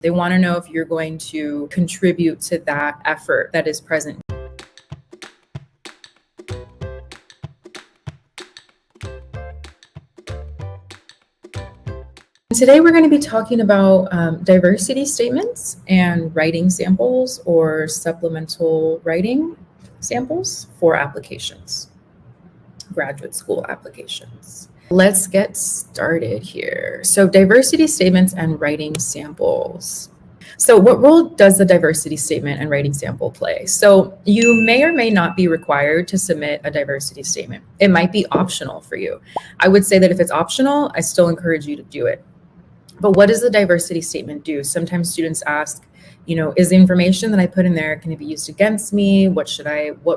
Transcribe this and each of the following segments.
They want to know if you're going to contribute to that effort that is present. Today we're going to be talking about diversity statements and writing samples or supplemental writing samples for applications, graduate school applications. Let's get started here. So diversity statements and writing samples. So what role does the diversity statement and writing sample play? So you may or may not be required to submit a diversity statement. It might be optional for you. I would say that if it's optional, I still encourage you to do it. But what does the diversity statement do? Sometimes students ask, is the information that I put in there, can it be used against me? What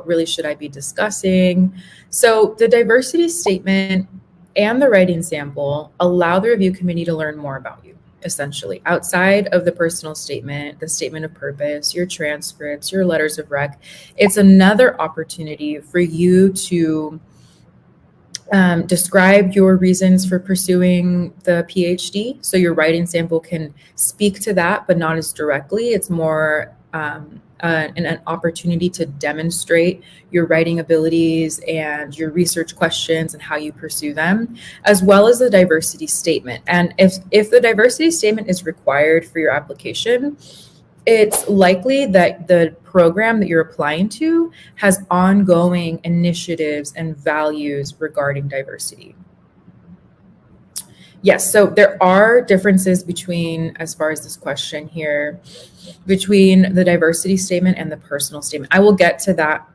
really should I be discussing? So the diversity statement and the writing sample allow the review committee to learn more about you, essentially, outside of the personal statement, the statement of purpose, your transcripts, your letters of rec. It's another opportunity for you to describe your reasons for pursuing the PhD. So your writing sample can speak to that, but not as directly. It's more an opportunity to demonstrate your writing abilities and your research questions and how you pursue them, as well as the diversity statement. And if the diversity statement is required for your application, it's likely that the program that you're applying to has ongoing initiatives and values regarding diversity. Yes, so there are differences as far as this question here, between the diversity statement and the personal statement. I will get to that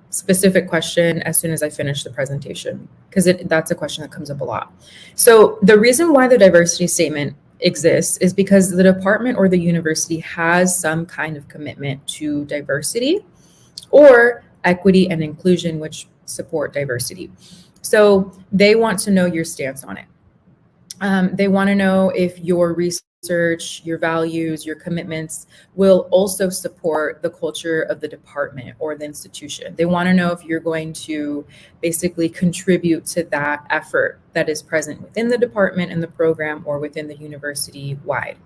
specific question as soon as I finish the presentation, because that's a question that comes up a lot. So the reason why the diversity statement exists is because the department or the university has some kind of commitment to diversity or equity and inclusion, which support diversity. So they want to know your stance on it. They want to know if your research, your values, your commitments will also support the culture of the department or the institution. They want to know if you're going to basically contribute to that effort that is present within the department and the program or within the university wide,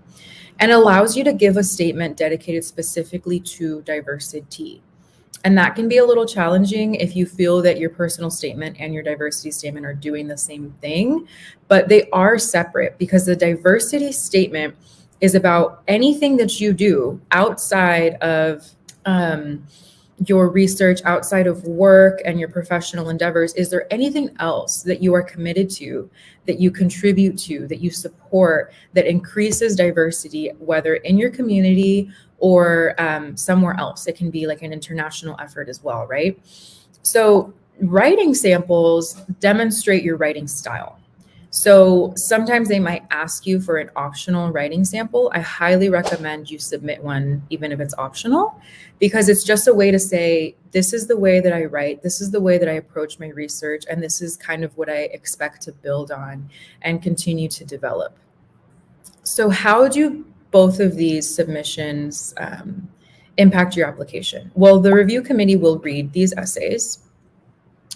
and allows you to give a statement dedicated specifically to diversity. And that can be a little challenging if you feel that your personal statement and your diversity statement are doing the same thing, but they are separate, because the diversity statement is about anything that you do outside of your research, outside of work and your professional endeavors. Is there anything else that you are committed to, that you contribute to, that you support, that increases diversity, whether in your community or somewhere else? It can be like an international effort as well, right? So writing samples demonstrate your writing style. So sometimes they might ask you for an optional writing sample. I highly recommend you submit one, even if it's optional, because it's just a way to say, this is the way that I write, this is the way that I approach my research, and this is kind of what I expect to build on and continue to develop. So how do both of these submissions impact your application? Well, the review committee will read these essays,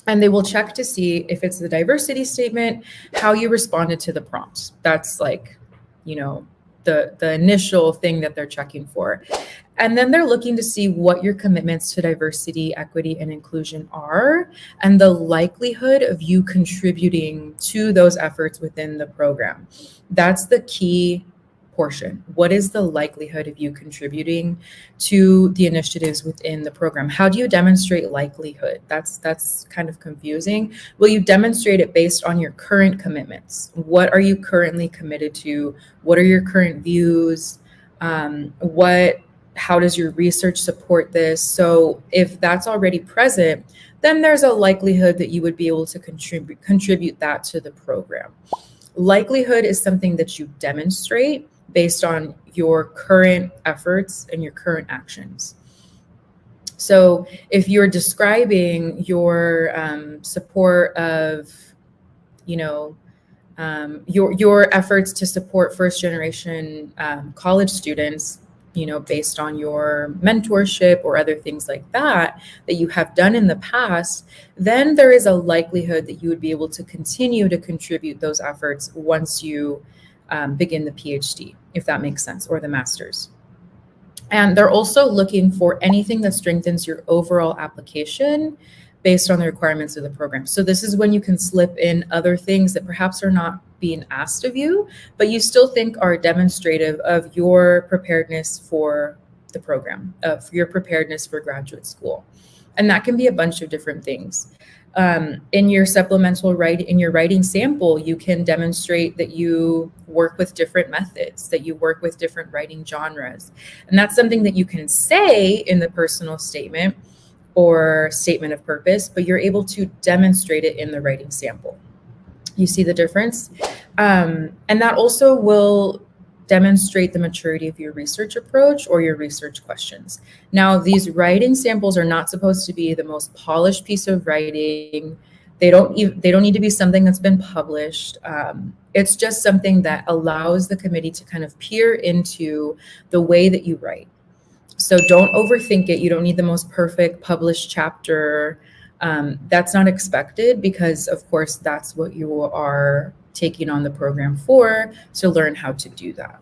and they will check to see if it's the diversity statement, how you responded to the prompts. That's like, the initial thing that they're checking for. And then they're looking to see what your commitments to diversity, equity, and inclusion are, and the likelihood of you contributing to those efforts within the program. That's the key portion. What is the likelihood of you contributing to the initiatives within the program? How do you demonstrate likelihood? That's kind of confusing. Will you demonstrate it based on your current commitments? What are you currently committed to? What are your current views? How does your research support this? So if that's already present, then there's a likelihood that you would be able to contribute that to the program. Likelihood is something that you demonstrate based on your current efforts and your current actions. So if you're describing your support of, your efforts to support first generation college students, based on your mentorship or other things like that you have done in the past, then there is a likelihood that you would be able to continue to contribute those efforts once you begin the PhD, if that makes sense, or the master's. And they're also looking for anything that strengthens your overall application based on the requirements of the program. So this is when you can slip in other things that perhaps are not being asked of you, but you still think are demonstrative of your preparedness for the program, of your preparedness for graduate school. And that can be a bunch of different things. In your supplemental in your writing sample, you can demonstrate that you work with different methods, that you work with different writing genres. And that's something that you can say in the personal statement or statement of purpose, but you're able to demonstrate it in the writing sample. You see the difference? And that also will demonstrate the maturity of your research approach or your research questions. Now, these writing samples are not supposed to be the most polished piece of writing. They don't need to be something that's been published. It's just something that allows the committee to kind of peer into the way that you write. So don't overthink it. You don't need the most perfect published chapter. That's not expected because, of course, that's what you are taking on the program for, to learn how to do that.